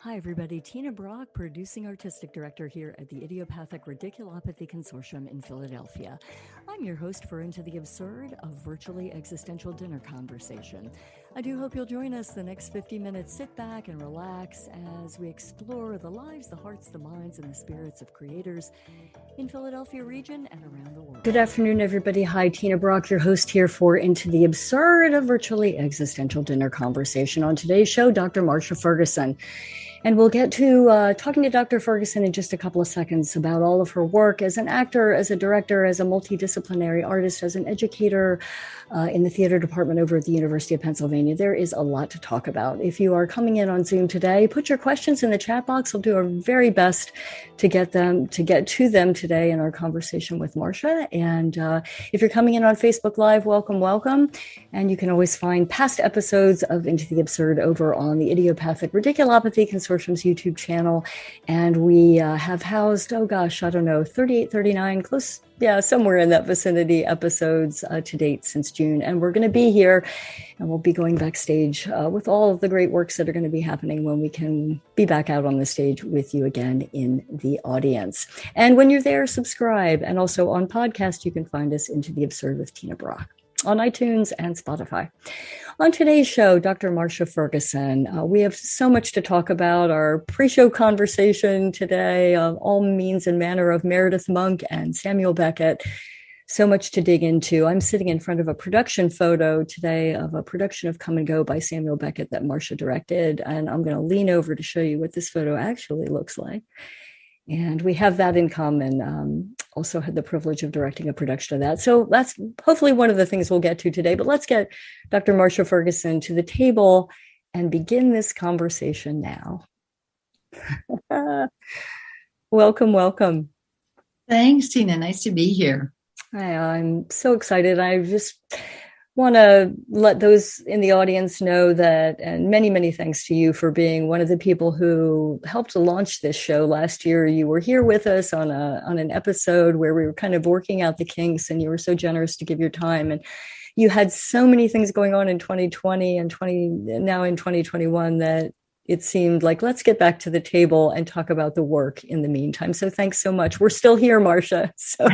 Hi, everybody. Tina Brock, Producing Artistic Director here at the Idiopathic Radiculopathy Consortium in Philadelphia. I'm your host for Into the Absurd, a virtually existential dinner conversation. I do hope you'll join us the next 50 minutes. Sit back and relax as we explore the lives, the hearts, the minds, and the spirits of creators in Philadelphia region and around the world. Good afternoon, everybody. Hi, Tina Brock, your host here for Into the Absurd, a virtually existential dinner conversation. On today's show, Dr. Marcia Ferguson. And we'll get to talking to Dr. Ferguson in just a couple of seconds about all of her work as an actor, as a director, as a multidisciplinary artist, as an educator in the theater department over at the University of Pennsylvania. There is a lot to talk about. If you are coming in on Zoom today, put your questions in the chat box. We'll do our very best to get to them today in our conversation with Marcia. And if you're coming in on Facebook Live, welcome, welcome. And you can always find past episodes of Into the Absurd over on the Idiopathic Radiculopathy Consortium's YouTube channel. And we have housed, 38, 39, close, somewhere in that vicinity episodes to date since June. And we're going to be here and we'll be going backstage with all of the great works that are going to be happening when we can be back out on the stage with you again in the audience. And when you're there, subscribe. And also on podcast, you can find us Into the Absurd with Tina Brock on iTunes and Spotify. On today's show, Dr. Marcia Ferguson, we have so much to talk about. Our pre-show conversation today, all means and manner of Meredith Monk and Samuel Beckett. So much to dig into. I'm sitting in front of a production photo today of a production of Come and Go by Samuel Beckett that Marcia directed. And I'm going to lean over to show you what this photo actually looks like. And we have that in common. Also had the privilege of directing a production of that. So that's hopefully one of the things we'll get to today. But let's get Dr. Marcia Ferguson to the table and begin this conversation now. Welcome, welcome. Thanks, Tina. Nice to be here. I'm so excited. I just want to let those in the audience know that, and many, many thanks to you for being one of the people who helped to launch this show last year. You were here with us on an episode where we were kind of working out the kinks, and you were so generous to give your time. And you had so many things going on in 2020 and now in 2021 that it seemed like, let's get back to the table and talk about the work in the meantime. So thanks so much. We're still here, Marcia. So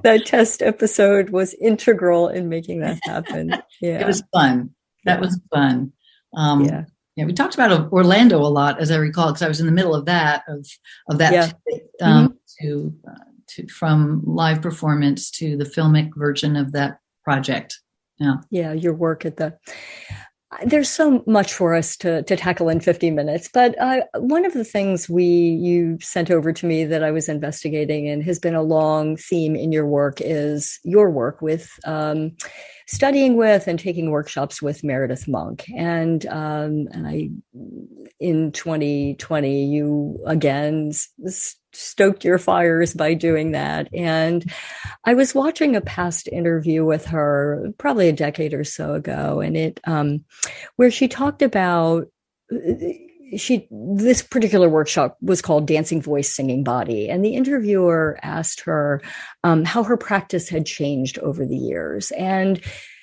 that test episode was integral in making that happen. Yeah, it was fun. That was fun. We talked about Orlando a lot, as I recall, because I was in the middle of that, from live performance to the filmic version of that project. Yeah, your work at there's so much for us to tackle in 50 minutes, but one of the things you sent over to me that I was investigating and has been a long theme in your work is your work with studying with and taking workshops with Meredith Monk. And in 2020, you again stoked your fires by doing that. And I was watching a past interview with her probably a decade or so ago, and where she talked about this particular workshop was called Dancing Voice, Singing Body. And the interviewer asked her how her practice had changed over the years. And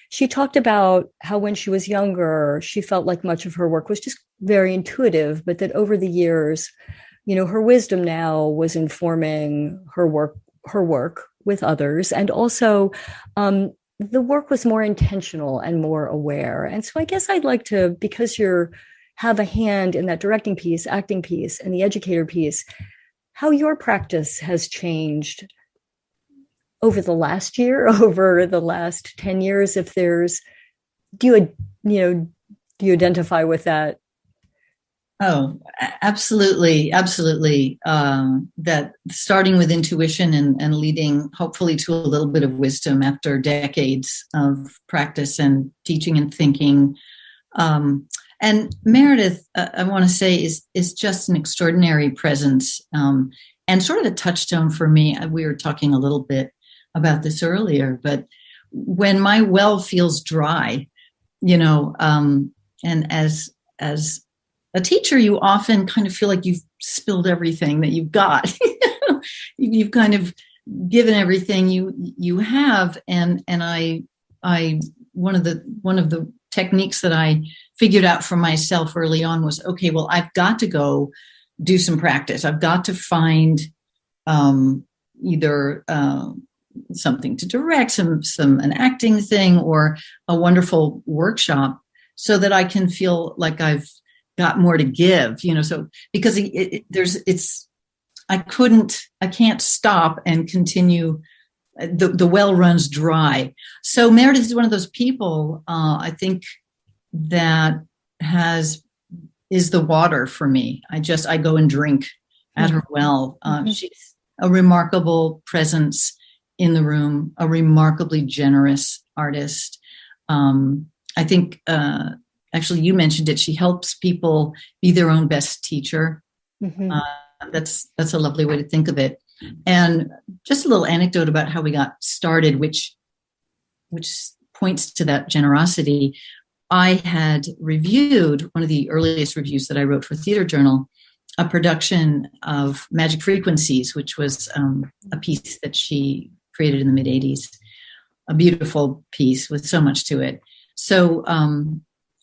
she talked about how when she was younger, she felt like much of her work was just very intuitive, but that over the years, her wisdom now was informing her work with others. And also the work was more intentional and more aware. And so I guess I'd like to, because you have a hand in that directing piece, acting piece, and the educator piece, how your practice has changed over the last year, over the last 10 years, do you identify with that? Oh, absolutely. Absolutely. That starting with intuition and leading hopefully to a little bit of wisdom after decades of practice and teaching and thinking. And Meredith, I want to say, is just an extraordinary presence and sort of a touchstone for me. We were talking a little bit about this earlier, but when my well feels dry, and as a teacher, you often kind of feel like you've spilled everything that you've got. You've kind of given everything you have, and I one of the techniques that I figured out for myself early on was, okay, well, I've got to go do some practice. I've got to find either something to direct, an acting thing, or a wonderful workshop, so that I can feel like I've got more to give. So because I can't stop and continue. The well runs dry. So Meredith is one of those people, I think, that is the water for me. I go and drink at her well. She's a remarkable presence in the room, a remarkably generous artist. I think, actually, you mentioned it. She helps people be their own best teacher. Mm-hmm. That's a lovely way to think of it. And just a little anecdote about how we got started, which points to that generosity. I had reviewed, one of the earliest reviews that I wrote for Theater Journal, a production of Magic Frequencies, which was a piece that she created in the mid-'80s, a beautiful piece with so much to it. So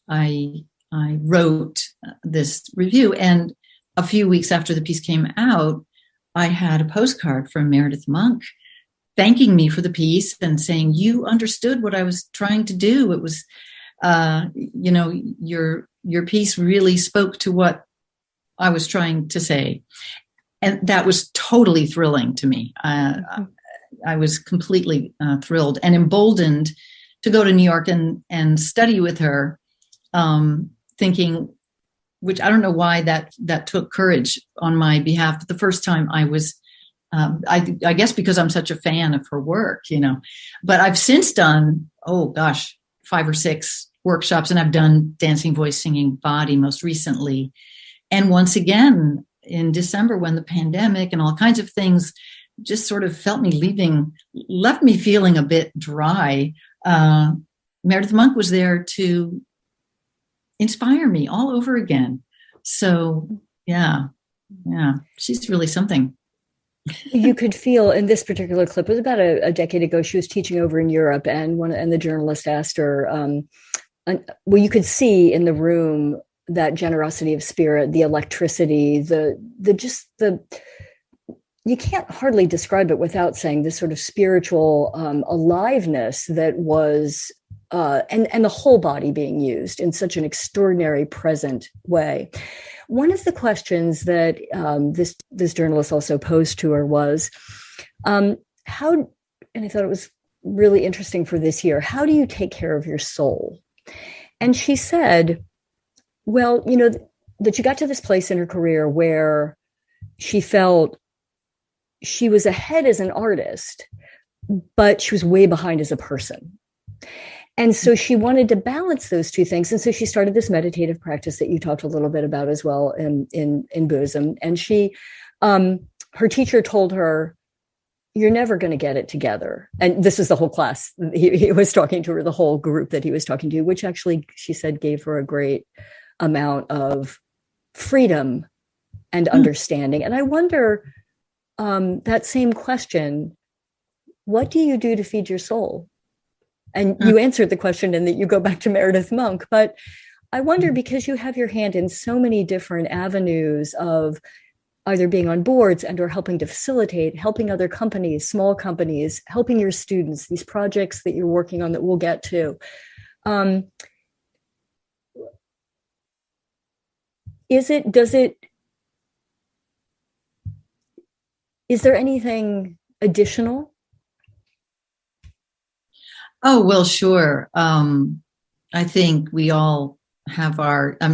I wrote this review, and a few weeks after the piece came out, I had a postcard from Meredith Monk thanking me for the piece and saying, you understood what I was trying to do. It was, your piece really spoke to what I was trying to say. And that was totally thrilling to me. I was completely thrilled and emboldened to go to New York and study with her, thinking, which I don't know why that took courage on my behalf. But the first time I was, I guess because I'm such a fan of her work, but I've since done, 5 or 6 workshops, and I've done dancing, voice, singing, body most recently. And once again, in December, when the pandemic and all kinds of things just sort of left me feeling a bit dry, Meredith Monk was there to inspire me all over again. So yeah, she's really something. You could feel in this particular clip, it was about a decade ago, she was teaching over in Europe, and the journalist asked her, you could see in the room that generosity of spirit, the electricity, you can't hardly describe it without saying this sort of spiritual aliveness that was, and the whole body being used in such an extraordinary present way. One of the questions that this journalist also posed to her was, and I thought it was really interesting for this year, how do you take care of your soul? And she said, well, that she got to this place in her career where she felt she was ahead as an artist, but she was way behind as a person. And so she wanted to balance those two things. And so she started this meditative practice that you talked a little bit about as well in Buddhism. And she, her teacher told her, you're never going to get it together. And this was the whole class. He was talking to her, the whole group that he was talking to, which actually, she said, gave her a great amount of freedom and understanding. And I wonder, that same question, what do you do to feed your soul? And you answered the question in that you go back to Meredith Monk, but I wonder, because you have your hand in so many different avenues of either being on boards and or helping to facilitate, helping other companies, small companies, helping your students, these projects that you're working on that we'll get to. Is there anything additional? Oh, well, sure. I think we all have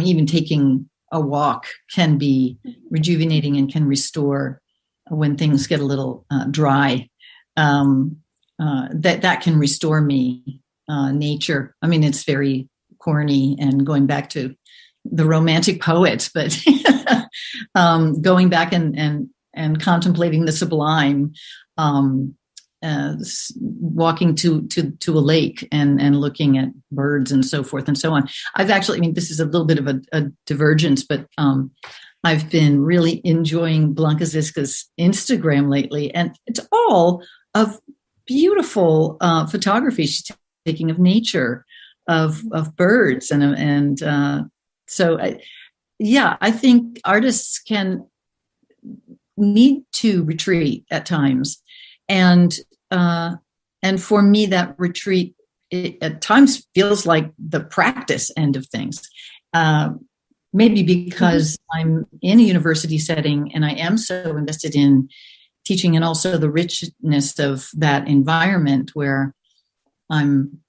even taking a walk can be rejuvenating and can restore when things get a little dry. That can restore me. Nature. I mean, it's very corny and going back to the Romantic poets, but going back and contemplating the sublime, walking to a lake and looking at birds and so forth and so on. This is a little bit of a divergence, but I've been really enjoying Blanca Ziska's Instagram lately, and it's all of beautiful photography she's taking of nature. of birds. I think artists need to retreat at times. And for me, that retreat at times feels like the practice end of things. Maybe because I'm in a university setting and I am so invested in teaching, and also the richness of that environment where I'm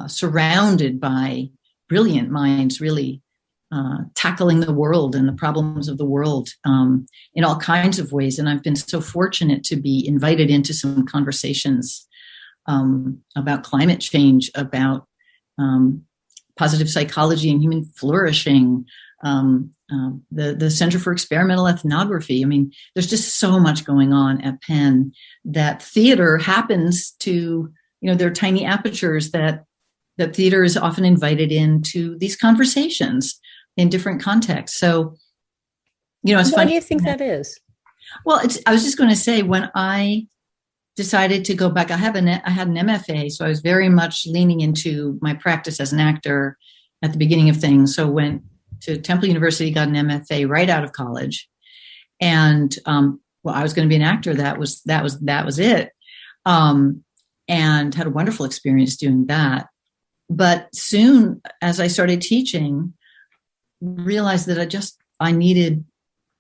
surrounded by brilliant minds, really tackling the world and the problems of the world in all kinds of ways. And I've been so fortunate to be invited into some conversations about climate change, about positive psychology and human flourishing, the Center for Experimental Ethnography. I mean, there's just so much going on at Penn that theater happens to, there are tiny apertures that theater is often invited into these conversations in different contexts. So, it's funny. Why do you think that is? Well, I was just going to say, when I decided to go back, I had an MFA, so I was very much leaning into my practice as an actor at the beginning of things. So went to Temple University, got an MFA right out of college, and I was going to be an actor. That was it, and had a wonderful experience doing that. But soon, as I started teaching, realized that I needed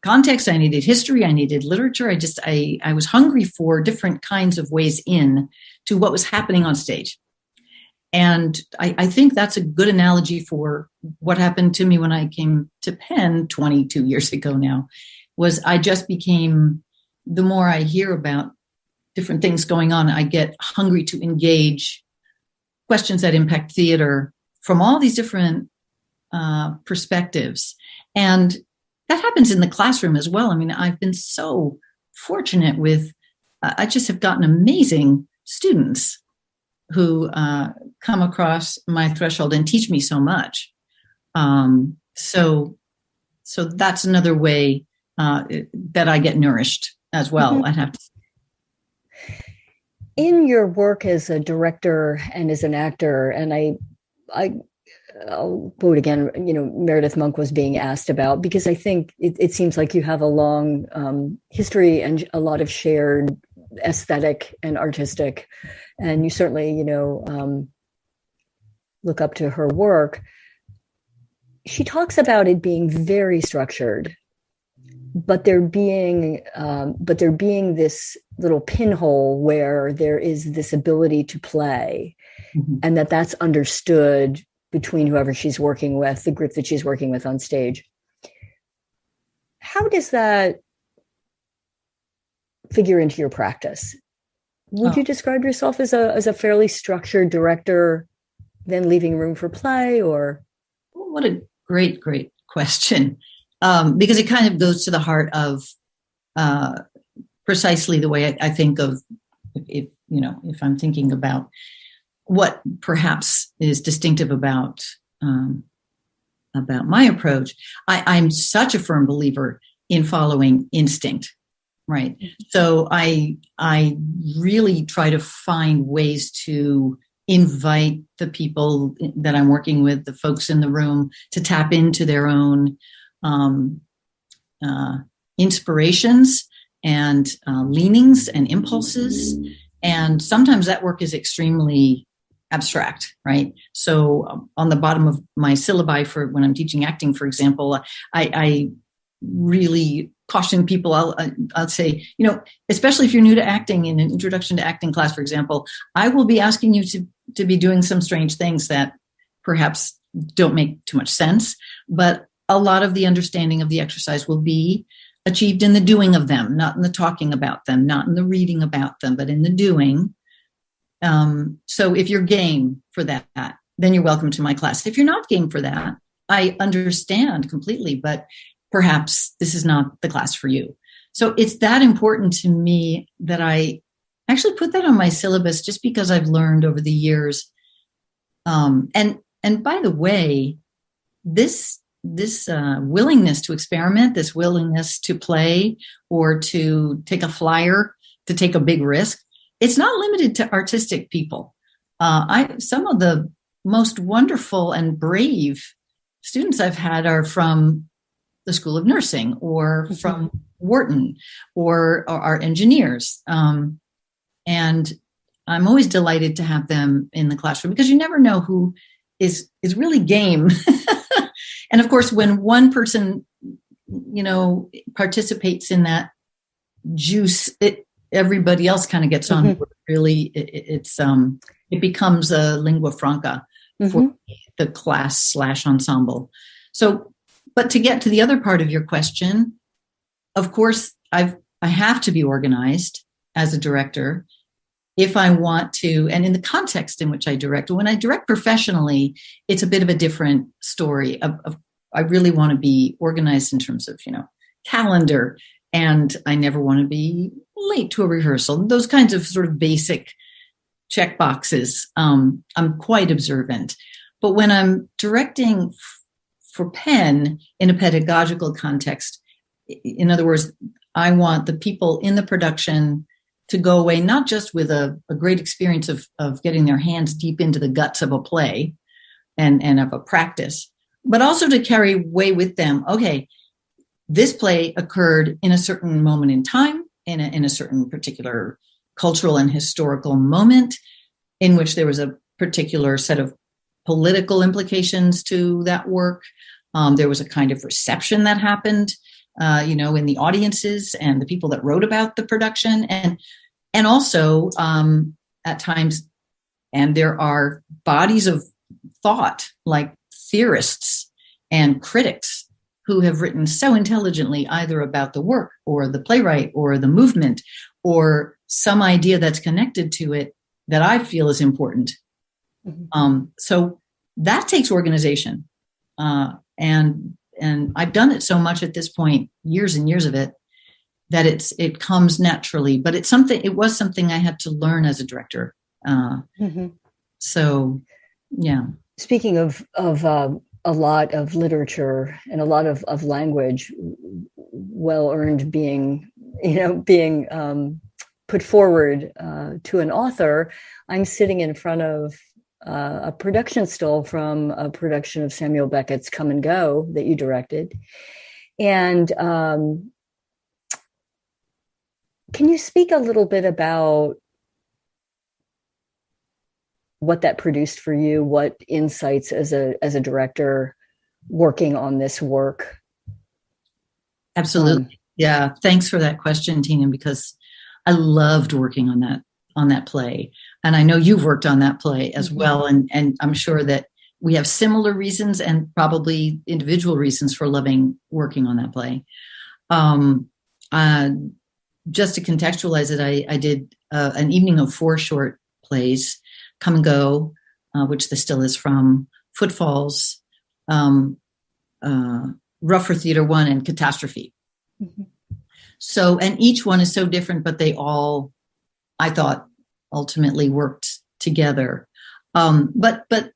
context, I needed history, I needed literature. I was hungry for different kinds of ways in to what was happening on stage. And I think that's a good analogy for what happened to me when I came to Penn 22 years ago now, was I just became, the more I hear about different things going on, I get hungry to engage questions that impact theater from all these different perspectives. And that happens in the classroom as well. I mean, I've been so fortunate I just have gotten amazing students who come across my threshold and teach me so much. So that's another way that I get nourished as well. Mm-hmm. I'd have to say. In your work as a director and as an actor, and I'll quote again, Meredith Monk was being asked about, because I think it seems like you have a long history and a lot of shared aesthetic and artistic, and you certainly, look up to her work. She talks about it being very structured, but there being this little pinhole where there is this ability to play, mm-hmm. and that's understood between whoever she's working with, the group that she's working with on stage. How does that figure into your practice? Would you describe yourself as a fairly structured director, then leaving room for play, or? What a great question. Because it kind of goes to the heart of precisely the way I think of, if I'm thinking about what perhaps is distinctive about my approach. I'm such a firm believer in following instinct, right? So I really try to find ways to invite the people that I'm working with, the folks in the room, to tap into their own inspirations and leanings and impulses. And sometimes that work is extremely abstract, right? So on the bottom of my syllabi for when I'm teaching acting, for example, I really caution people. I'll say, especially if you're new to acting, in an introduction to acting class, for example, I will be asking you to be doing some strange things that perhaps don't make too much sense, but a lot of the understanding of the exercise will be achieved in the doing of them, not in the talking about them, not in the reading about them, but in the doing. So if you're game for that, then you're welcome to my class. If you're not game for that, I understand completely, but perhaps this is not the class for you. So it's that important to me that I actually put that on my syllabus, just because I've learned over the years. And by the way, this willingness to experiment, this willingness to play or to take a flyer, to take a big risk, it's not limited to artistic people. Some of the most wonderful and brave students I've had are from the School of Nursing or from Wharton or are engineers. And I'm always delighted to have them in the classroom because you never know who is really game. And of course, when one person, participates in that juice, everybody else kind of gets on. Really, it becomes a lingua franca for the class / ensemble. So, but to get to the other part of your question, of course, I have to be organized as a director if I want to, and in the context in which I direct. When I direct professionally, it's a bit of a different story. I really want to be organized in terms of, calendar, and I never want to be late to a rehearsal. Those kinds of sort of basic check boxes. I'm quite observant. But when I'm directing for Penn in a pedagogical context, in other words, I want the people in the production to go away not just with a great experience of getting their hands deep into the guts of a play and of a practice, but also to carry away with them, okay, this play occurred in a certain moment in time, in a certain particular cultural and historical moment in which there was a particular set of political implications to that work. There was a kind of reception that happened, in the audiences and the people that wrote about the production. And also at times, and there are bodies of thought like theorists and critics who have written so intelligently either about the work or the playwright or the movement or some idea that's connected to it that I feel is important. So that takes organization. And I've done it so much at this point, years and years of it, that it comes naturally. But it was something I had to learn as a director. So, yeah. Speaking of a lot of literature and a lot of language, well-earned being put forward to an author, I'm sitting in front of a production still from a production of Samuel Beckett's Come and Go that you directed. And can you speak a little bit about what that produced for you? What insights as a director working on this work? Absolutely. Yeah. Thanks for that question, Tina, because I loved working on that play. And I know you've worked on that play as well. And I'm sure that we have similar reasons and probably individual reasons for loving working on that play. Just to contextualize it, I did an evening of 4 short plays, Come and Go, which the still is from, Footfalls, Rougher Theater 1, and Catastrophe. So, and each one is so different, but they all, I thought, ultimately worked together. But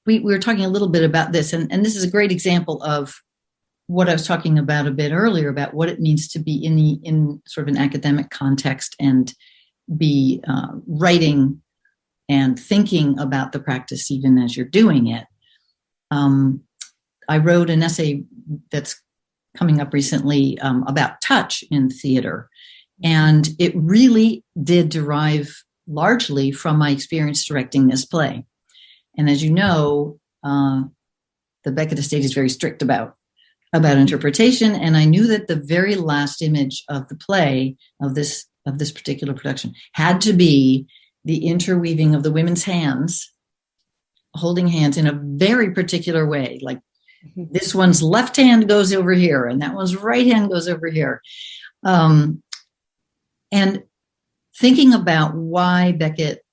we were talking a little bit about this, and this is a great example of what I was talking about a bit earlier about what it means to be in sort of an academic context and be writing and thinking about the practice even as you're doing it. I wrote an essay that's coming up recently about touch in theater. And it really did derive largely from my experience directing this play. And as you know, the Beckett estate is very strict about interpretation. And I knew that the very last image of the play, of this particular production, had to be the interweaving of the women's hands, holding hands in a very particular way. Like this one's left hand goes over here and that one's right hand goes over here. And thinking about why Beckett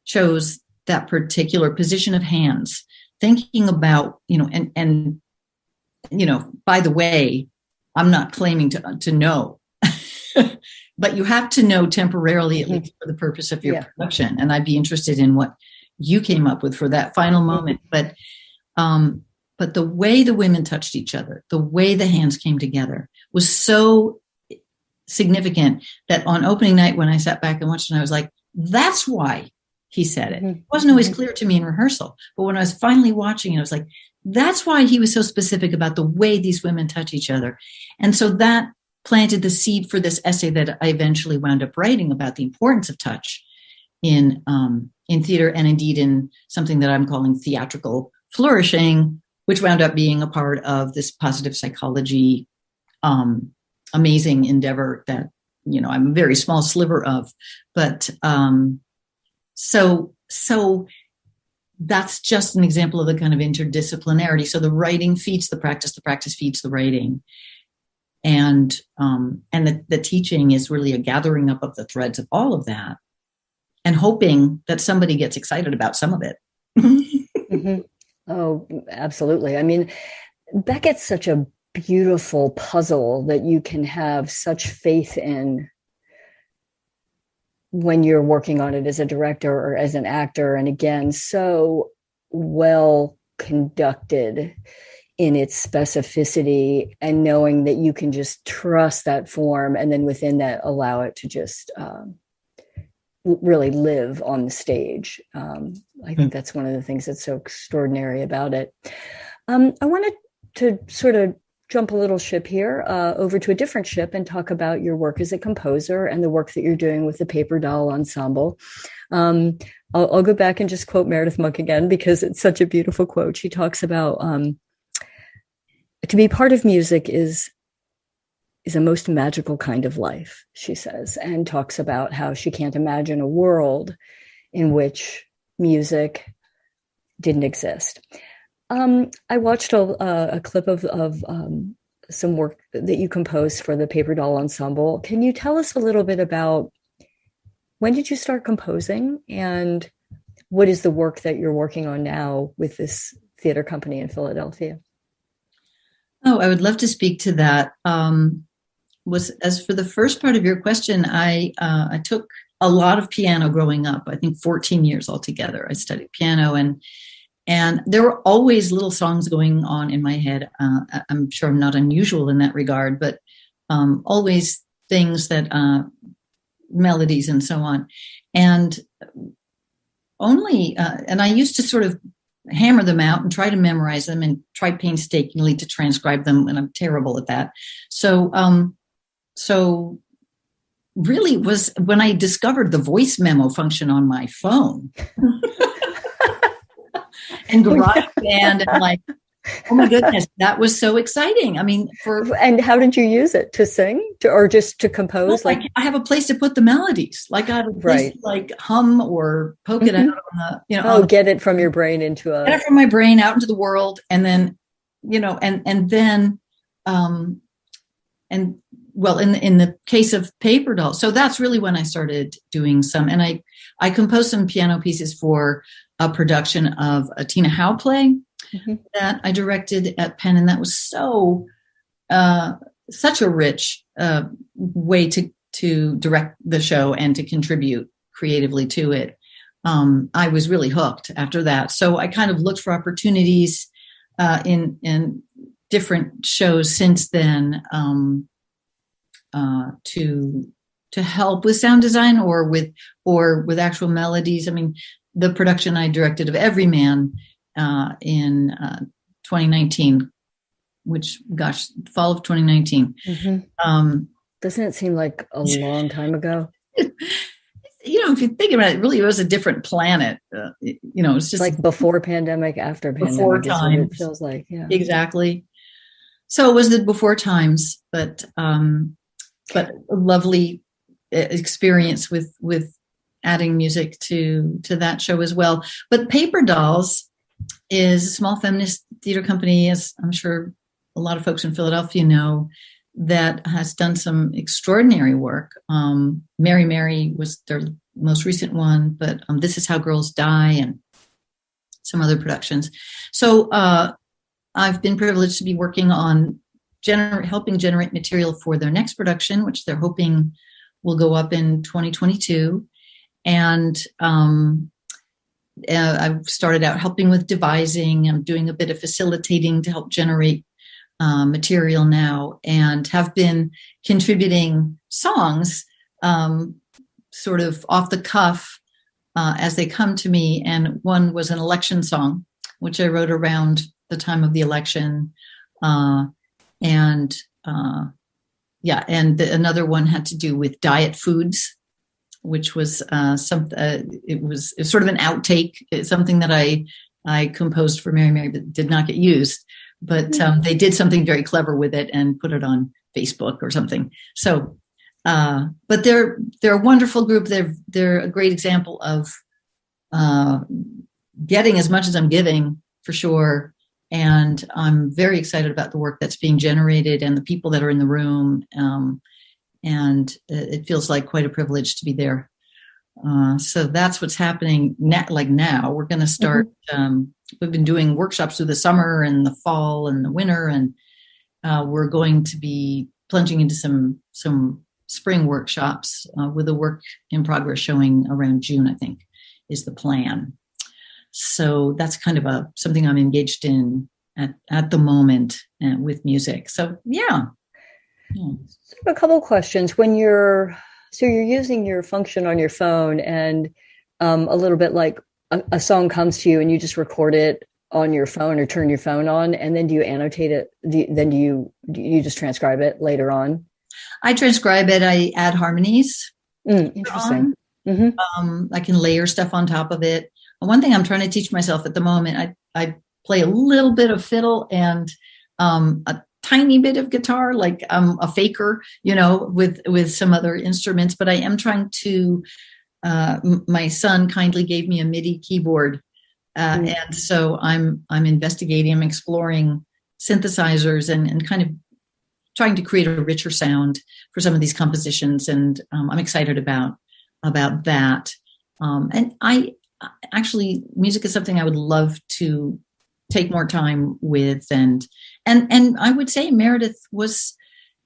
chose that particular position of hands, thinking about, and by the way, I'm not claiming to know, but you have to know temporarily, at least for the purpose of your production. And I'd be interested in what you came up with for that final moment. But the way the women touched each other, the way the hands came together was so significant that on opening night, when I sat back and watched it, I was like, that's why he said it. It wasn't always clear to me in rehearsal, but when I was finally watching it, I was like, that's why he was so specific about the way these women touch each other. And so that planted the seed for this essay that I eventually wound up writing about the importance of touch in theater, and indeed in something that I'm calling theatrical flourishing, which wound up being a part of this positive psychology amazing endeavor that, I'm a very small sliver of. But so that's just an example of the kind of interdisciplinarity. So the writing feeds the practice feeds the writing. And the teaching is really a gathering up of the threads of all of that and hoping that somebody gets excited about some of it. Mm-hmm. Oh, absolutely. I mean, Beckett's such a beautiful puzzle that you can have such faith in when you're working on it as a director or as an actor. And again, so well conducted in its specificity, and knowing that you can just trust that form, and then within that allow it to just really live on the stage. I think that's one of the things that's so extraordinary about it. I wanted to sort of jump a little ship here over to a different ship and talk about your work as a composer and the work that you're doing with the Paper Doll Ensemble. I'll go back and just quote Meredith Monk again, because it's such a beautiful quote. She talks about to be part of music is a most magical kind of life, she says, and talks about how she can't imagine a world in which music didn't exist. I watched a clip of some work that you composed for the Paper Doll Ensemble. Can you tell us a little bit about when did you start composing, and what is the work that you're working on now with this theater company in Philadelphia? Oh, I would love to speak to that. As for the first part of your question, I took a lot of piano growing up. I think 14 years altogether. I studied piano, and there were always little songs going on in my head. I'm sure I'm not unusual in that regard, but always things that melodies and so on. And and I used to sort of hammer them out and try to memorize them and try painstakingly to transcribe them, and I'm terrible at that. So really was when I discovered the voice memo function on my phone and GarageBand, and like, oh my goodness, that was so exciting. I mean, and how did you use it to sing or just to compose? Well, like I have a place to put the melodies. Like I have a place to like hum or poke it out on the, get it from your brain get it from my brain out into the world. And then, well, in the case of Paper Doll, so that's really when I started doing some, and I composed some piano pieces for a production of a Tina Howe play that I directed at Penn, and that was such a rich way to direct the show and to contribute creatively to it. I was really hooked after that, so I kind of looked for opportunities in different shows since then. To help with sound design or with actual melodies. I mean, the production I directed of Everyman in 2019, which, fall of 2019. Doesn't it seem like a long time ago? If you think about it, really, it was a different planet. It's just like before pandemic, after pandemic. Before times. It feels like, yeah. Exactly. So it was the before times, but a lovely experience with adding music to that show as well. But Paper Dolls is a small feminist theater company, as I'm sure a lot of folks in Philadelphia know, that has done some extraordinary work. Mary Mary was their most recent one, but This Is How Girls Die and some other productions. So I've been privileged to be working on helping generate material for their next production, which they're hoping will go up in 2022. And I've started out helping with devising. I'm doing a bit of facilitating to help generate material now, and have been contributing songs sort of off the cuff as they come to me. And one was an election song, which I wrote around the time of the election. Another one had to do with diet foods, which was it was sort of an outtake. It's something that I composed for Mary, but did not get used. But they did something very clever with it and put it on Facebook or something. So, but they're a wonderful group. They're a great example of getting as much as I'm giving, for sure. And I'm very excited about the work that's being generated and the people that are in the room. And it feels like quite a privilege to be there. So that's what's happening now. We're going to start, we've been doing workshops through the summer and the fall and the winter, and we're going to be plunging into some spring workshops with a work in progress showing around June, I think, is the plan. So that's kind of something I'm engaged in at the moment with music. So yeah. A couple of questions. When you're using your function on your phone, and a little bit like a song comes to you and you just record it on your phone or turn your phone on, and then do you annotate it? Then do you just transcribe it later on? I transcribe it. I add harmonies. Interesting. I can layer stuff on top of it. One thing I'm trying to teach myself at the moment, I play a little bit of fiddle and a tiny bit of guitar, like I'm a faker, with some other instruments. But I am trying to. My son kindly gave me a MIDI keyboard, and so I'm investigating. I'm exploring synthesizers and kind of trying to create a richer sound for some of these compositions. And I'm excited about that. And actually, music is something I would love to take more time with, and I would say Meredith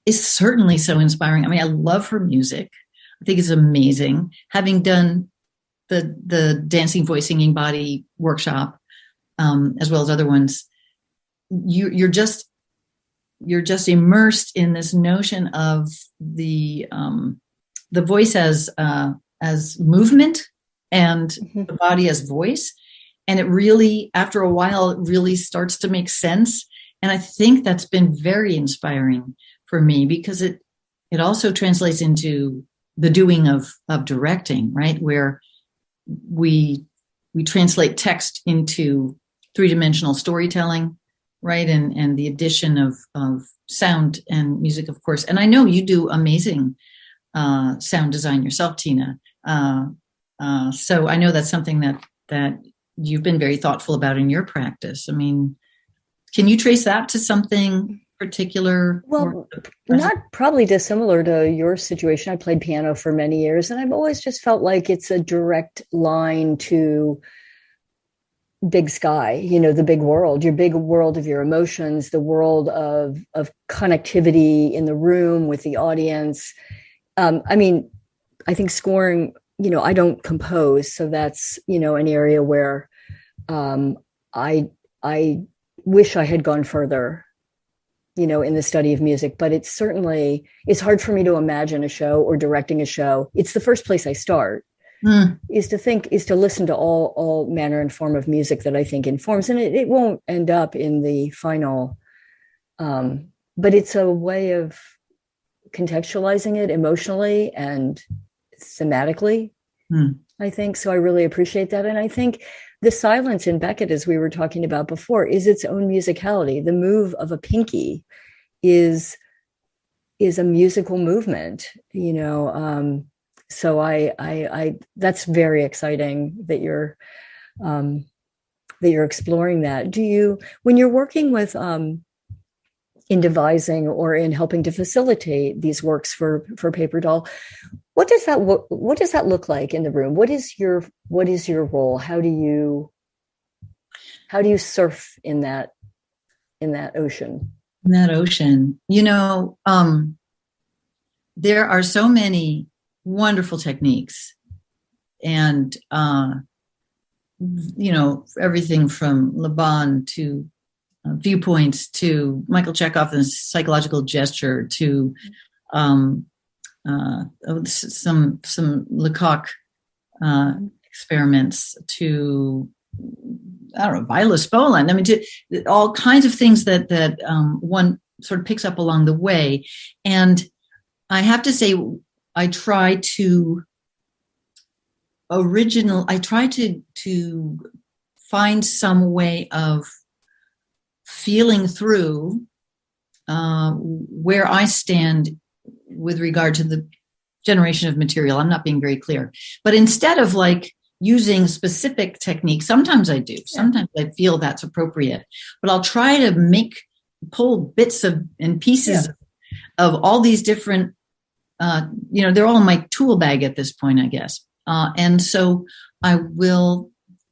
is certainly so inspiring. I mean, I love her music. I think it's amazing. Having done the dancing, voice, singing, body workshop, as well as other ones, you're just immersed in this notion of the voice as movement and the body as voice. And it really, after a while, it really starts to make sense. And I think that's been very inspiring for me, because it also translates into the doing of directing, right? Where we translate text into three-dimensional storytelling, right? And the addition of sound and music, of course. And I know you do amazing sound design yourself, Tina. So I know that's something that you've been very thoughtful about in your practice. I mean, can you trace that to something particular? Well, not probably dissimilar to your situation. I played piano for many years, and I've always just felt like it's a direct line to big sky, the big world, your big world of your emotions, the world of connectivity in the room with the audience. I mean, I think scoring, I don't compose, so that's, an area where I wish I had gone further, in the study of music, but it's hard for me to imagine a show or directing a show. It's the first place I start, is to listen to all manner and form of music that I think informs, and it won't end up in the final, but it's a way of contextualizing it emotionally and thematically, I think. So I really appreciate that. And I think the silence in Beckett, as we were talking about before, is its own musicality. The move of a pinky is a musical movement, so I that's very exciting that you're exploring that. When you're working with in devising or in helping to facilitate these works for Paper Doll, what does that look like in the room? What is your role? How do you surf in that ocean? In that ocean, there are so many wonderful techniques, and everything from Laban to viewpoints to Michael Chekhov and psychological gesture to some Lecoq experiments to, I don't know, Viola Spolin. I mean, to all kinds of things that one sort of picks up along the way. And I have to say, I try to find some way of feeling through where I stand with regard to the generation of material. I'm not being very clear. But instead of like using specific techniques, sometimes I do. Sometimes I feel that's appropriate. But I'll try to pull bits and pieces of all these different, they're all in my tool bag at this point, I guess. And so I will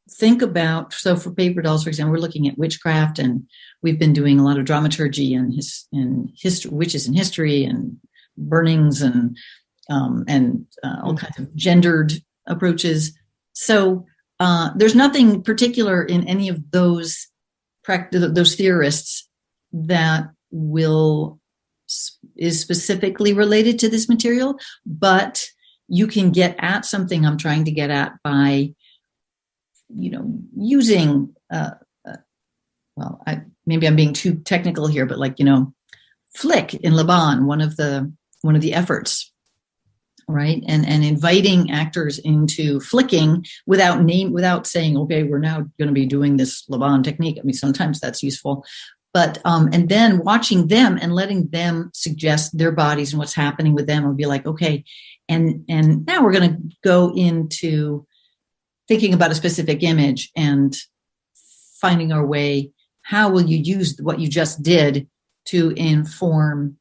think about, so for paper dolls, for example, we're looking at witchcraft, and we've been doing a lot of dramaturgy and history, witches in history, and burnings, and all kinds of gendered approaches. So there's nothing particular in any of those theorists that is specifically related to this material, but you can get at something I'm trying to get at by, using, maybe I'm being too technical here, but flick in Laban, one of the efforts, right? And inviting actors into flicking without saying, okay, we're now going to be doing this Laban technique. I mean, sometimes that's useful, but, and then watching them and letting them suggest their bodies and what's happening with them, will be like, okay. And now we're going to go into thinking about a specific image and finding our way. How will you use what you just did to inform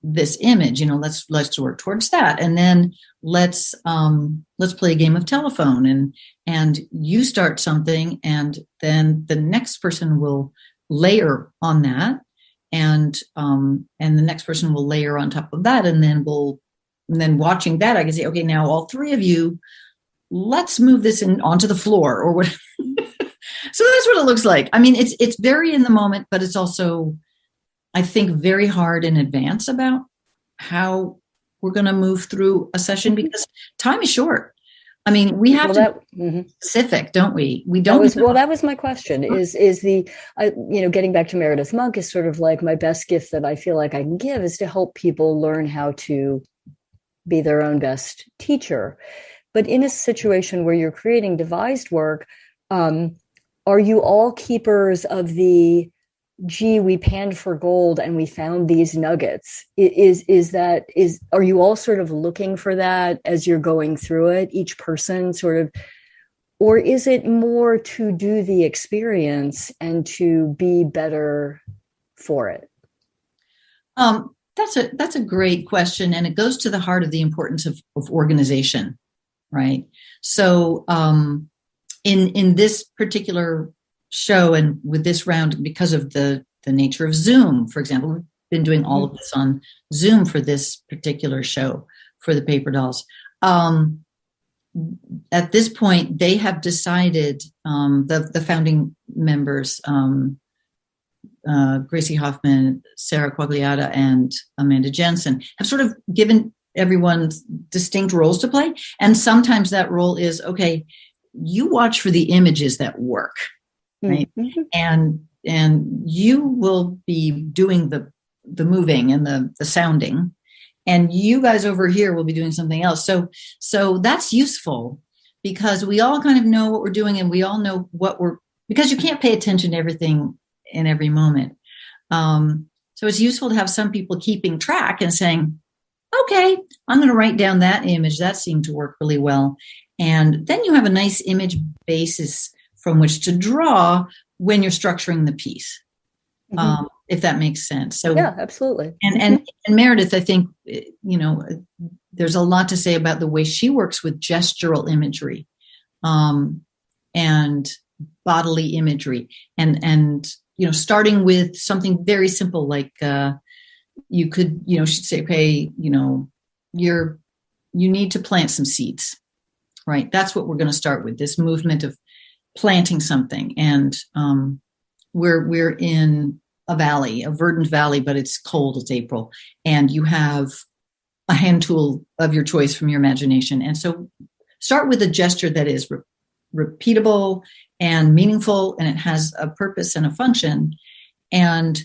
this image? Let's work towards that. And then let's play a game of telephone, and you start something, and then the next person will layer on that. And the next person will layer on top of that. And then watching that, I can say, okay, now all three of you, let's move this onto the floor or whatever. So that's what it looks like. I mean, it's very in the moment, but it's also, I think, very hard in advance about how we're going to move through a session, because time is short. I mean, we have to be specific, don't we? We don't. That was my question. Is the getting back to Meredith Monk, is sort of like my best gift that I feel like I can give is to help people learn how to be their own best teacher. But in a situation where you're creating devised work, are you all keepers of the, gee, we panned for gold and we found these nuggets? Are you all sort of looking for that as you're going through it, each person sort of, or is it more to do the experience and to be better for it? That's a great question. And it goes to the heart of the importance of organization, right? So, in this particular show and with this round, because of the nature of Zoom, for example, we've been doing all of this on Zoom for this particular show for the paper dolls. At this point, they have decided, the founding members, Gracie Hoffman, Sarah Quagliata, and Amanda Jensen, have sort of given everyone distinct roles to play. And sometimes that role is, okay, you watch for the images that work, right? Mm-hmm. And you will be doing the moving and the sounding, and you guys over here will be doing something else. So that's useful, because we all kind of know what we're doing, and we all know because you can't pay attention to everything in every moment. So it's useful to have some people keeping track and saying, okay, I'm going to write down that image. That seemed to work really well. And then you have a nice image basis from which to draw when you're structuring the piece, if that makes sense. So yeah, absolutely. And Meredith, I think, there's a lot to say about the way she works with gestural imagery, and bodily imagery, and starting with something very simple, like you could, she'd say, okay, you need to plant some seeds, right? That's what we're going to start with, this movement of planting something. And we're in a valley, a verdant valley, but it's cold, it's April, and you have a hand tool of your choice from your imagination. And so start with a gesture that is repeatable and meaningful, and it has a purpose and a function. And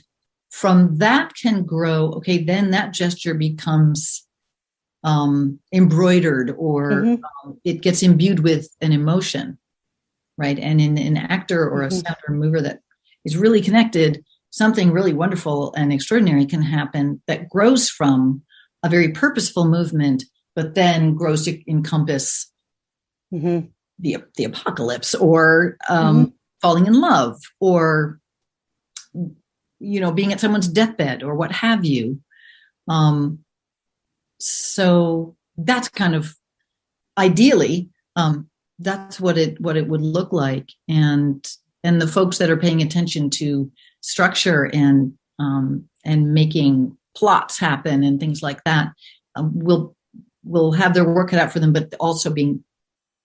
from that can grow, okay, then that gesture becomes embroidered, or it gets imbued with an emotion, right? And in an actor or a sound or mover that is really connected, something really wonderful and extraordinary can happen that grows from a very purposeful movement, but then grows to encompass the apocalypse, or falling in love, or being at someone's deathbed, or what have you. So that's kind of ideally, that's what it would look like, and the folks that are paying attention to structure and making plots happen and things like that will have their work cut out for them, but also being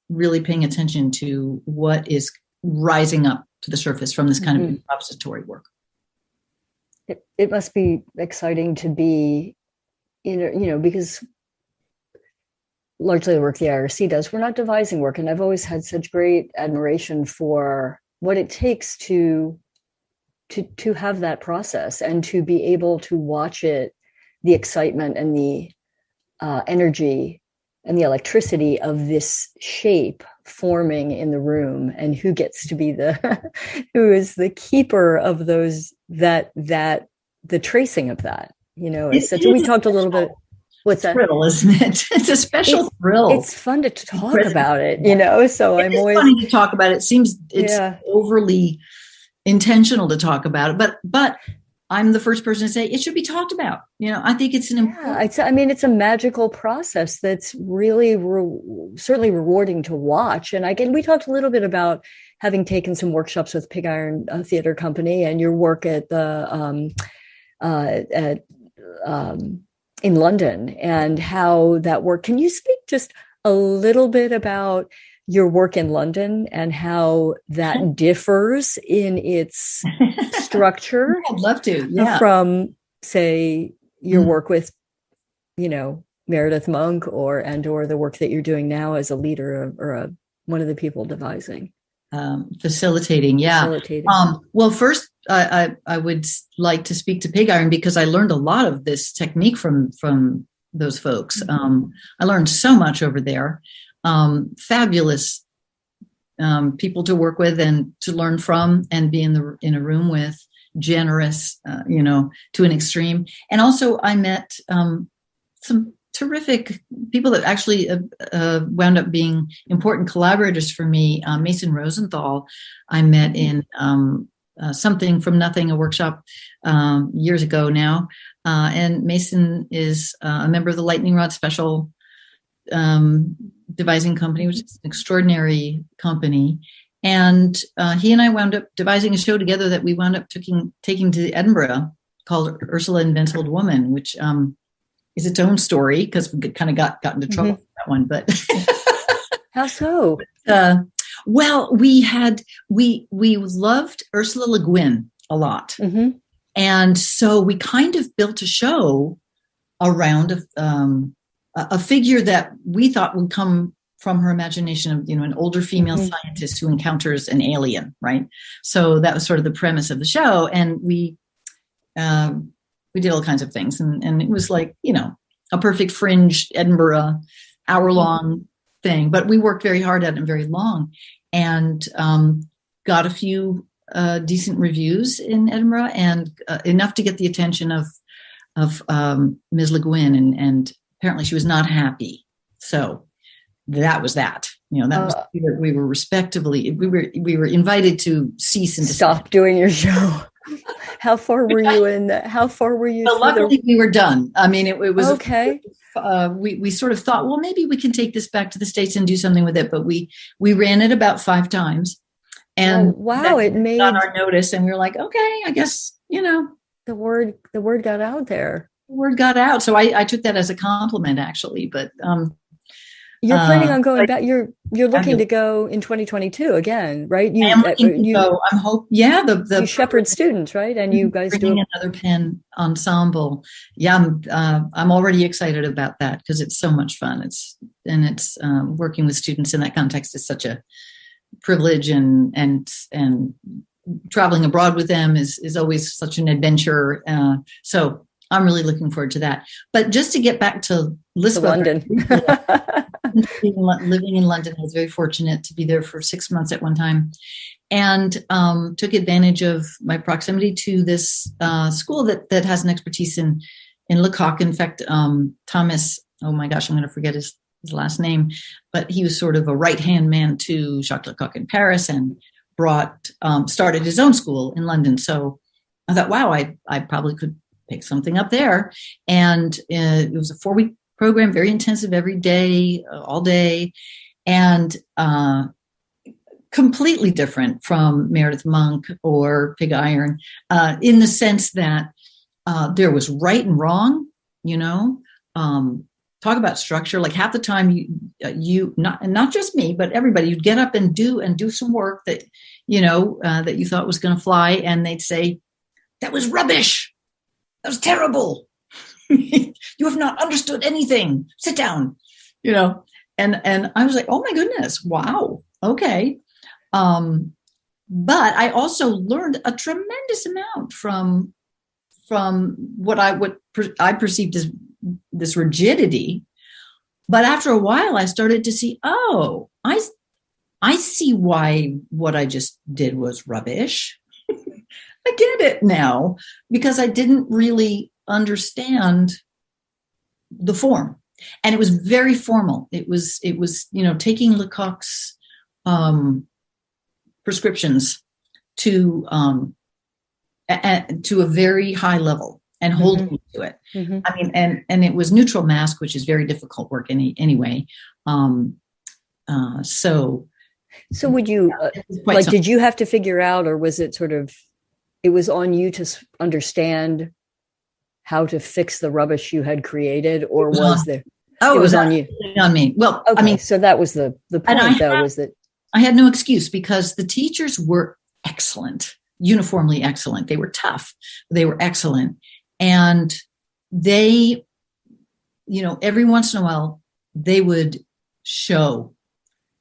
really paying attention to what is rising up to the surface from this kind of improvisatory work. It must be exciting to be because largely the work the IRC does, we're not devising work. And I've always had such great admiration for what it takes to have that process, and to be able to watch it, the excitement and the energy and the electricity of this shape forming in the room, and who gets to be who is the keeper of those, the tracing of that. We talked a little bit. What's that? Thrill, isn't it? It's a special thrill. It's fun to talk about it, so I'm always funny to talk about it. It seems it's overly intentional to talk about it, but I'm the first person to say it should be talked about. I think it's an important. It's a magical process that's really certainly rewarding to watch. And again, we talked a little bit about having taken some workshops with Pig Iron Theatre Company, and your work at in London, and how that worked. Can you speak just a little bit about your work in London and how that differs in its structure? I'd love to. Yeah. From, say, your work with, Meredith Monk, or the work that you're doing now as a leader or one of the people devising. Facilitating. Yeah. Well, first, I would like to speak to Pig Iron, because I learned a lot of this technique from those folks. I learned so much over there. Fabulous people to work with and to learn from and be in a room with. Generous, to an extreme. And also I met some terrific people that actually wound up being important collaborators for me. Mason Rosenthal, I met in Something from Nothing, a workshop years ago now. And Mason is a member of the Lightning Rod Special devising company, which is an extraordinary company. And he and I wound up devising a show together that we wound up taking to Edinburgh, called Ursula Invents Old Woman, which is its own story, because we kind of got into trouble for that one. But how so? Well, we loved Ursula Le Guin a lot, and so we kind of built a show around a figure that we thought would come from her imagination of, an older female scientist who encounters an alien, right? So that was sort of the premise of the show. And we did all kinds of things. And it was like, a perfect Fringe Edinburgh hour-long thing. But we worked very hard at it and very long, and got a few decent reviews in Edinburgh, and enough to get the attention of Ms. Le Guin. And apparently she was not happy. So that was that. Was we were respectively. We were invited to cease and stop doing your show. How far were you in? How far were you? Well, luckily we were done. I mean, it was okay. We sort of thought, well, maybe we can take this back to the States and do something with it. But we ran it about 5 times, and it made on our notice, and we were like, okay, I guess the word got out there. The word got out, so I took that as a compliment, actually. But you're planning on going back. You're looking to go in 2022 again, right? I am looking to go. I'm hope. Yeah, you shepherd students, right? And you guys do another Penn ensemble. Yeah, I'm already excited about that, because it's so much fun. It's working with students in that context is such a privilege, and traveling abroad with them is always such an adventure. So I'm really looking forward to that. But just to get back to London. Living in London, I was very fortunate to be there for 6 months at one time, and took advantage of my proximity to this school that has an expertise in Lecoq. In fact, Thomas, oh my gosh, I'm going to forget his last name, but he was sort of a right-hand man to Jacques Lecoq in Paris, and started his own school in London. So I thought, wow, I probably could pick something up there. And it was a 4-week program, very intensive every day, all day, and completely different from Meredith Monk or Pig Iron, in the sense that there was right and wrong, talk about structure. Like half the time you not just me, but everybody, you'd get up and do some work that, that you thought was going to fly. And they'd say, that was rubbish. That was terrible. You have not understood anything. Sit down, and I was like, oh my goodness. Wow. Okay. But I also learned a tremendous amount from what I perceived as this rigidity. But after a while, I started to see, I see why what I just did was rubbish. I get it now, because I didn't really understand the form. And it was very formal. It was, taking Lecoq's prescriptions to a very high level and holding me to it. Mm-hmm. I mean, and it was neutral mask, which is very difficult work anyway. So would you, did you have to figure out, or was it sort of, it was on you to understand how to fix the rubbish you had created, or was there? Oh, it was on you. On me. Well, okay, I mean, so that was the point, was that I had no excuse, because the teachers were excellent, uniformly excellent. They were tough. They were excellent. And they, every once in a while, they would show,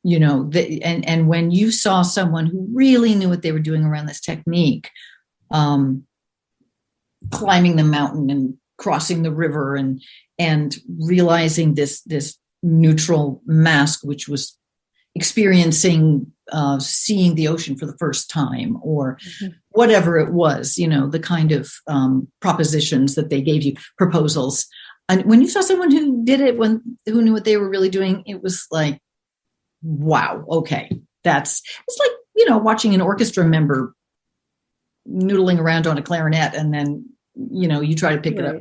and when you saw someone who really knew what they were doing around this technique, climbing the mountain and crossing the river and realizing this neutral mask, which was experiencing seeing the ocean for the first time, or whatever it was, the kind of propositions that they gave you, proposals. And when you saw someone who did it, who knew what they were really doing, it was like, wow, okay, it's like, watching an orchestra member noodling around on a clarinet, and then, you try to pick it up.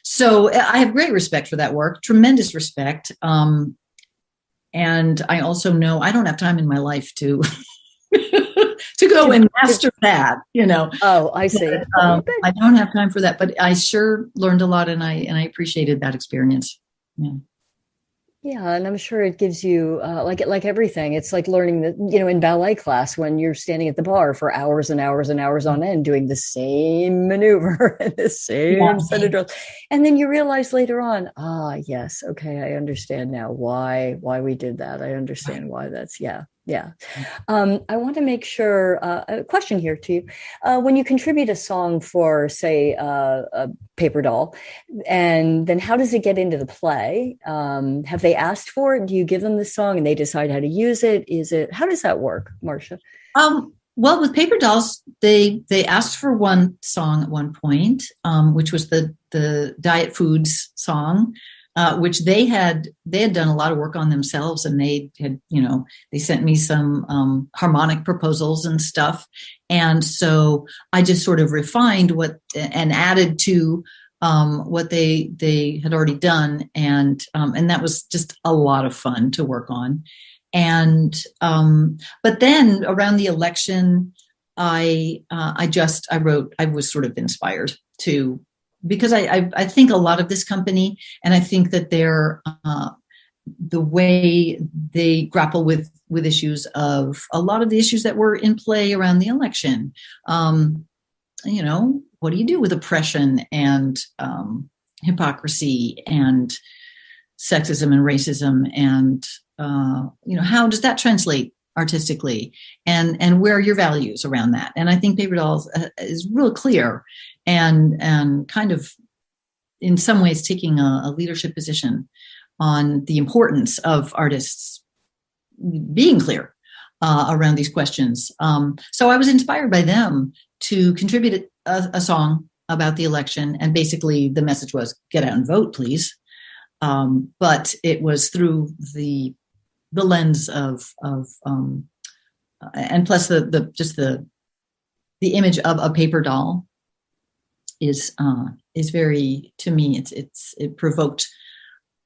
So I have great respect for that work, tremendous respect. And I also know I don't have time in my life to go and master that, Oh, I see. I don't have time for that, but I sure learned a lot, and I appreciated that experience. Yeah. Yeah, and I'm sure it gives you, like everything, it's like learning that, in ballet class, when you're standing at the bar for hours and hours and hours on end, doing the same maneuver and the same set of drills. And then you realize later on, yes, okay, I understand now why we did that. I understand why that's, yeah. I want to make sure, a question here to you. When you contribute a song for, say, a paper doll, and then how does it get into the play? Have they asked for it? Do you give them the song and they decide how to use it? How does that work, Marcia? Well, with paper dolls, they asked for one song at one point, which was the Diet Foods song. Which they had done a lot of work on themselves, and they had, they sent me some harmonic proposals and stuff. And so I just sort of refined and added to what they had already done. And that was just a lot of fun to work on. And but then around the election, I was sort of inspired to, because I think a lot of this company, and I think that they're the way they grapple with issues of a lot of the issues that were in play around the election. What do you do with oppression and hypocrisy and sexism and racism, and how does that translate artistically, and where are your values around that? And I think Paper Dolls is real clear and kind of in some ways taking a leadership position on the importance of artists being clear around these questions. So I was inspired by them to contribute a song about the election, and basically the message was, get out and vote, please. But it was through the lens of and plus the image of a paper doll is very, to me, it provoked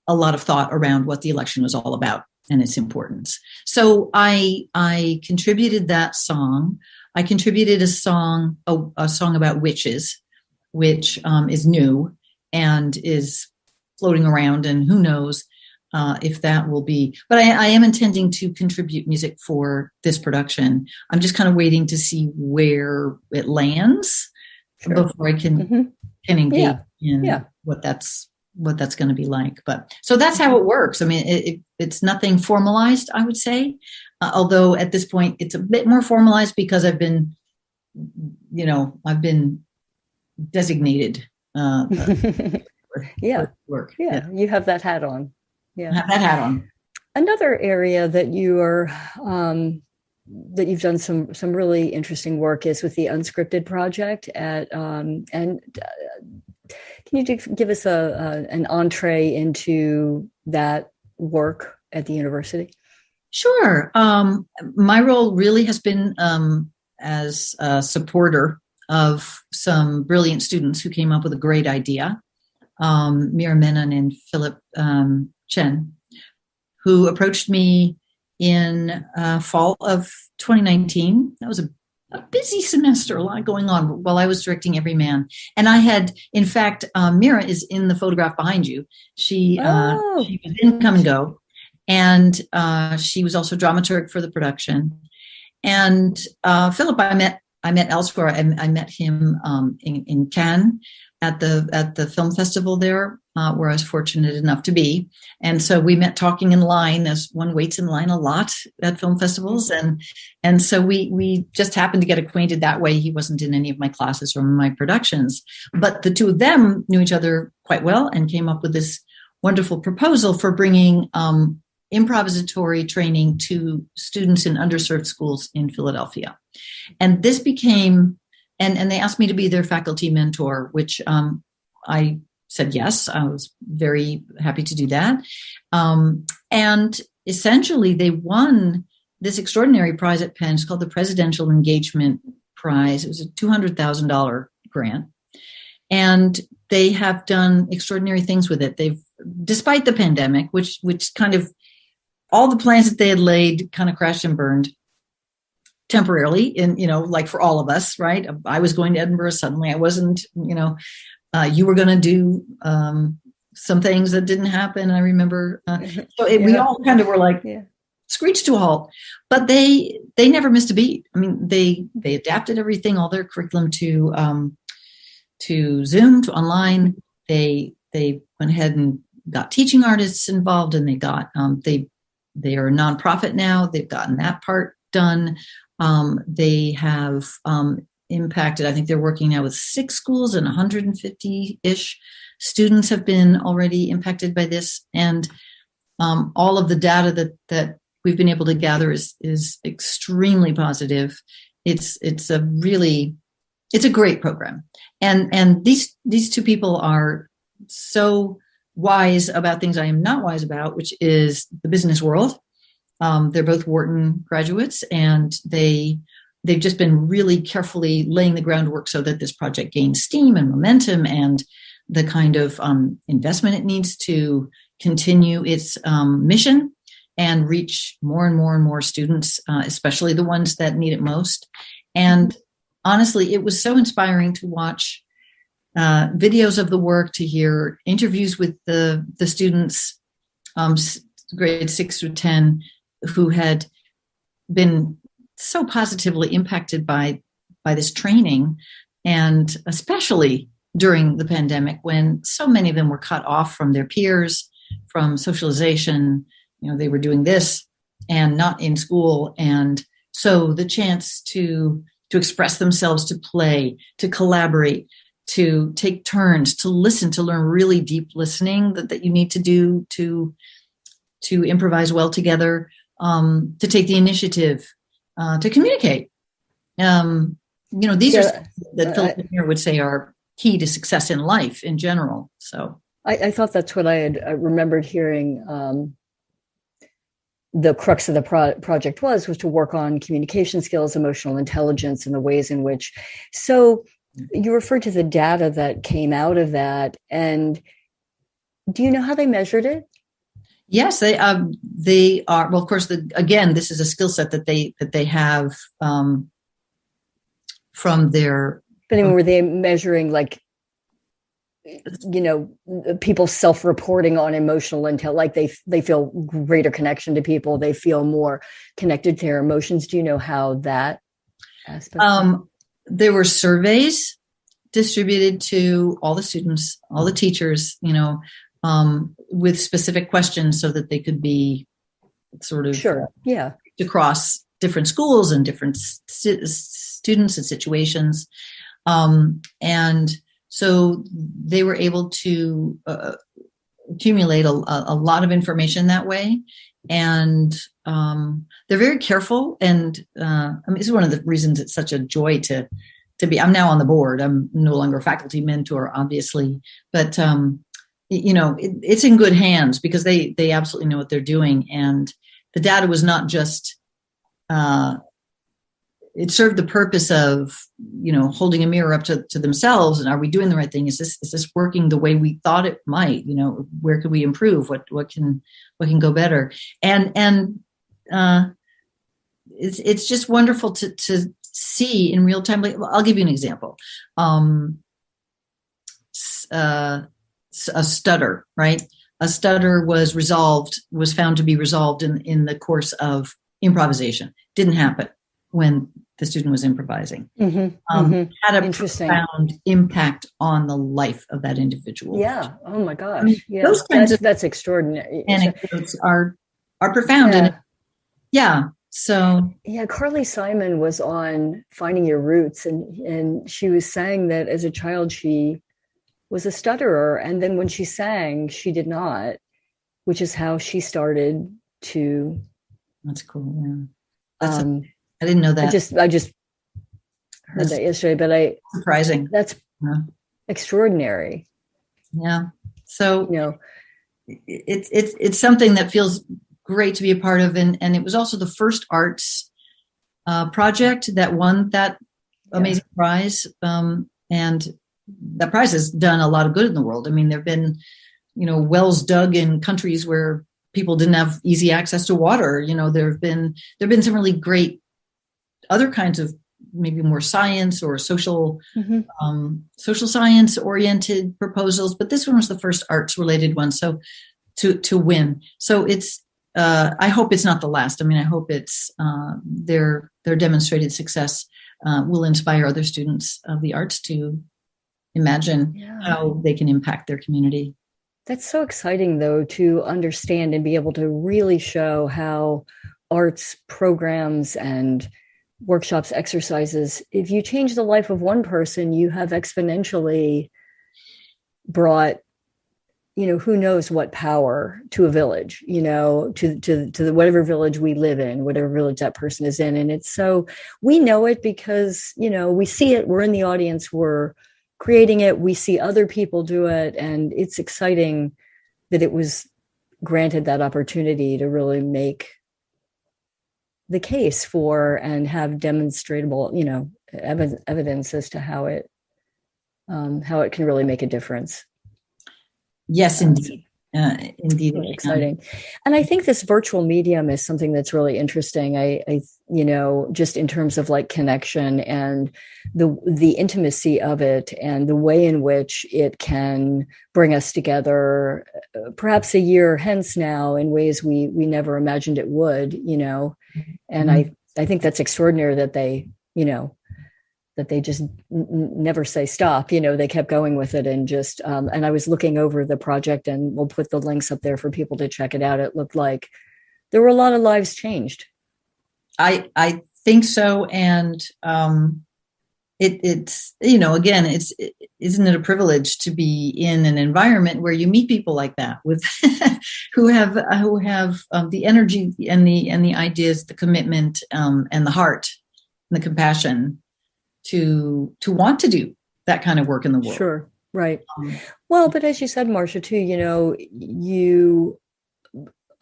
a lot of thought around what the election was all about and its importance. So I contributed that song. I contributed a song about witches, which is new and is floating around, and who knows if that will be. But I am intending to contribute music for this production. I'm just kind of waiting to see where it lands before I can engage in what that's going to be like. But so that's how it works. I mean, it's nothing formalized, I would say, although at this point it's a bit more formalized because I've been designated. Work. Yeah, you have that hat on. Yeah, have that hat on. Another area that you are that you've done some really interesting work is with the Unscripted project at and can you give us an entree into that work at the university? Sure. My role really has been as a supporter of some brilliant students who came up with a great idea. Mira Menon and Philip Chen, who approached me in fall of 2019. That was a busy semester, a lot going on while I was directing Everyman. And I had, in fact, Mira is in the photograph behind you. She was in Come and Go, and she was also dramaturg for the production. And Philip, I met elsewhere. I met him in Cannes at the film festival there, where I was fortunate enough to be. And so we met talking in line, as one waits in line a lot at film festivals. And so we just happened to get acquainted that way. He wasn't in any of my classes or my productions, but the two of them knew each other quite well and came up with this wonderful proposal for bringing improvisatory training to students in underserved schools in Philadelphia. And this became, and they asked me to be their faculty mentor, which I said yes. I was very happy to do that. And essentially they won this extraordinary prize at Penn. It's called the Presidential Engagement Prize. It was a $200,000 grant. And they have done extraordinary things with it. They've, despite the pandemic, which kind of, all the plans that they had laid kind of crashed and burned temporarily, and like for all of us, right? I was going to Edinburgh suddenly. I wasn't, you were going to do some things that didn't happen. I remember. We all kind of were like screeched to a halt, but they never missed a beat. I mean, they adapted everything, all their curriculum to Zoom, to online. They went ahead and got teaching artists involved, and they got they are a nonprofit now. They've gotten that part done. They have impacted, I think they're working now with 6 schools, and 150-ish students have been already impacted by this. And all of the data that we've been able to gather is extremely positive. It's a great program. And these two people are so wise about things I am not wise about, which is the business world. They're both Wharton graduates, and they've just been really carefully laying the groundwork so that this project gains steam and momentum and the kind of investment it needs to continue its mission and reach more and more and more students, especially the ones that need it most. And honestly, it was so inspiring to watch videos of the work, to hear interviews with the students, grades 6 through 10, who had been so positively impacted by this training, and especially during the pandemic when so many of them were cut off from their peers, from socialization. They were doing this, and not in school. And so the chance to express themselves, to play, to collaborate, to take turns, to listen, to learn really deep listening that you need to do to improvise well together, to take the initiative, to communicate. These are that Philip here would say are key to success in life in general. So I thought that's what I had remembered hearing. The crux of the project was to work on communication skills, emotional intelligence, and the ways in which. So you referred to the data that came out of that, and do you know how they measured it? Yes, they are. Well, of course, again, this is a skill set that they have from their. But I mean, were they measuring people self-reporting on emotional intel, like they feel greater connection to people, they feel more connected to their emotions? Do you know how that aspect? There were surveys distributed to all the students, all the teachers, with specific questions so that they could be sort of across different schools and different students and situations. And so they were able to accumulate a lot of information that way. And they're very careful. And this is one of the reasons it's such a joy to be. I'm now on the board. I'm no longer a faculty mentor, obviously. But, it's in good hands because they absolutely know what they're doing. And the data was not just... it served the purpose of, holding a mirror up to themselves. And are we doing the right thing? Is this working the way we thought it might? Where could we improve? What can go better? And it's just wonderful to see in real time. Like, I'll give you an example. A stutter, right? A stutter was found to be resolved in the course of improvisation. Didn't happen when the student was improvising. Had a profound impact on the life of that individual. Yeah. Oh my gosh. Yeah. Those kinds that's extraordinary. Anecdotes are profound. Yeah. And yeah. So yeah, Carly Simon was on Finding Your Roots, and she was saying that as a child she was a stutterer, and then when she sang, she did not, which is how she started to. That's cool. Yeah. I didn't know that. I just heard that yesterday, but surprising. That's extraordinary. Yeah. So it's something that feels great to be a part of, and it was also the first arts project that won that amazing prize. And that prize has done a lot of good in the world. I mean, there've been, wells dug in countries where people didn't have easy access to water. There've been some really great other kinds of maybe more science or social science oriented proposals, but this one was the first arts related one. So to win. So it's, I hope it's not the last. I mean, I hope it's their demonstrated success will inspire other students of the arts to imagine how they can impact their community. That's so exciting, though, to understand and be able to really show how arts programs and workshops, exercises, if you change the life of one person, you have exponentially brought, who knows what power to a village, to whatever village we live in, whatever village that person is in. And it's so, we know it because, we see it, we're in the audience, we're creating it, we see other people do it. And it's exciting that it was granted that opportunity to really make the case for and have demonstrable, evidence as to how it can really make a difference. Yes, indeed. Indeed. Really exciting. And I think this virtual medium is something that's really interesting. I just in terms of like connection and the intimacy of it and the way in which it can bring us together, perhaps a year hence now in ways we never imagined it would, and I think that's extraordinary that they, that they just never say stop, they kept going with it and just, and I was looking over the project and we'll put the links up there for people to check it out. It looked like there were a lot of lives changed. I think so. And it's, again, isn't it a privilege to be in an environment where you meet people like that with who have the energy and the ideas, the commitment, and the heart and the compassion to want to do that kind of work in the world. Sure. Right. Well, but as you said, Marcia, too, you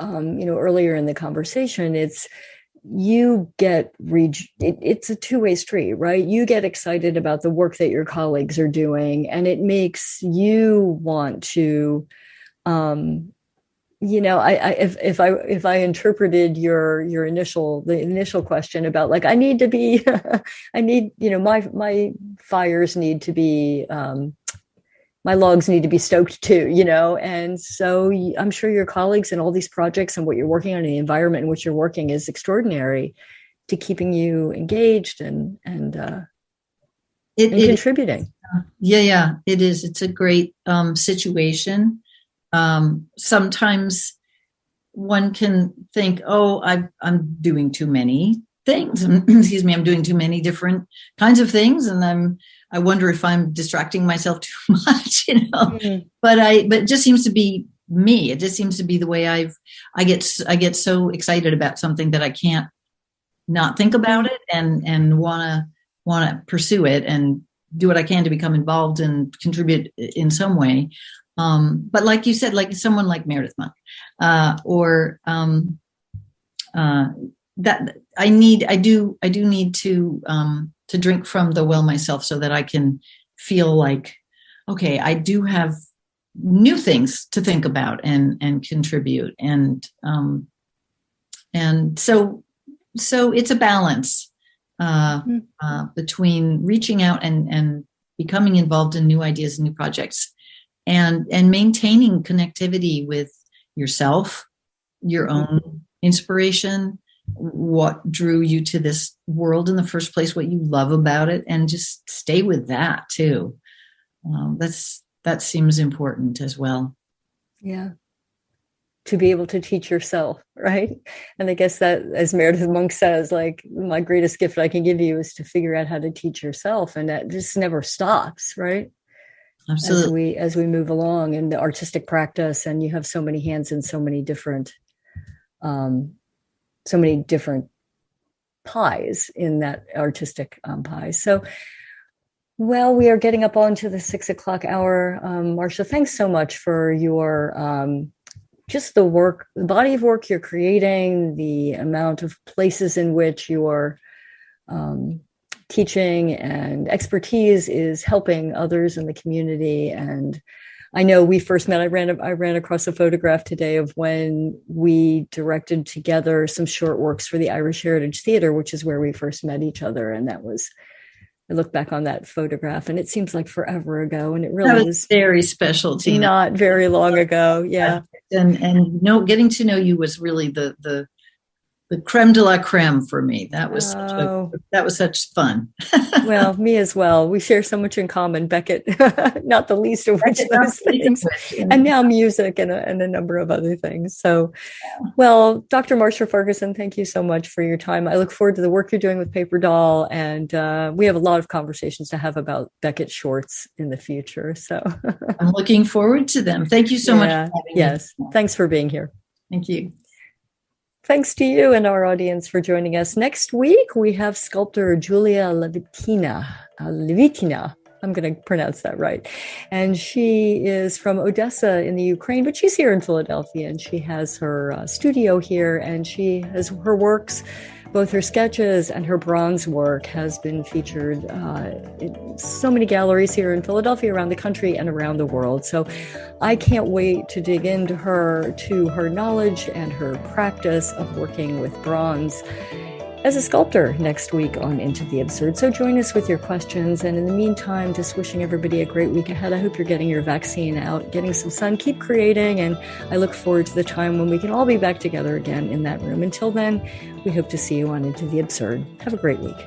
earlier in the conversation, it's a two-way street, right? You get excited about the work that your colleagues are doing, and it makes you want to, if I interpreted the initial question about like, I need to be, my fires need to be, my logs need to be stoked too, and so I'm sure your colleagues and all these projects and what you're working on, the environment in which you're working is extraordinary to keeping you engaged and contributing. Yeah, it is. It's a great situation. Sometimes one can think, oh, I'm doing too many things. Excuse me, I'm doing too many different kinds of things, and I wonder if I'm distracting myself too much, Mm-hmm. But it just seems to be me. It just seems to be the way I get so excited about something that I can't not think about it and want to pursue it and do what I can to become involved and contribute in some way. But like you said, like someone like Meredith Monk, or that I do need to drink from the well myself so that I can feel like, okay, I do have new things to think about and contribute. And so it's a balance between reaching out and becoming involved in new ideas and new projects and maintaining connectivity with yourself, your own inspiration, what drew you to this world in the first place, what you love about it, and just stay with that too. That seems important as well. Yeah. To be able to teach yourself, right? And I guess that, as Meredith Monk says, like, my greatest gift I can give you is to figure out how to teach yourself. And that just never stops, right? Absolutely. As we move along in the artistic practice, and you have so many hands in so many different pies in that artistic pie. So, well, we are getting up onto the 6 o'clock hour. Marcia, thanks so much for your just the body of work you're creating, the amount of places in which your teaching and expertise is helping others in the community. And I know we first met, I ran across a photograph today of when we directed together some short works for the Irish Heritage Theatre, which is where we first met each other. And I look back on that photograph and it seems like forever ago. And it really was very special, Tina. Not very long ago. Yeah. And getting to know you was really the creme de la creme for me. That was such fun. Well, me as well. We share so much in common. Beckett, not the least of which those things, and now music and a number of other things. So, well, Dr. Marcia Ferguson, thank you so much for your time. I look forward to the work you're doing with Paper Doll, and we have a lot of conversations to have about Beckett shorts in the future. So I'm looking forward to them. Thank you so much for having me. Yes, thanks for being here. Thank you. Thanks to you and our audience for joining us. Next week, we have sculptor Julia Levitina. I'm going to pronounce that right. And she is from Odessa in the Ukraine, but she's here in Philadelphia, and she has her studio here, and she has her works, both her sketches and her bronze work, has been featured in so many galleries here in Philadelphia, around the country, and around the world. So I can't wait to dig into her knowledge and her practice of working with bronze as a sculptor next week on Into the Absurd. So join us with your questions. And in the meantime, just wishing everybody a great week ahead. I hope you're getting your vaccine out, getting some sun, keep creating. And I look forward to the time when we can all be back together again in that room. Until then, we hope to see you on Into the Absurd. Have a great week.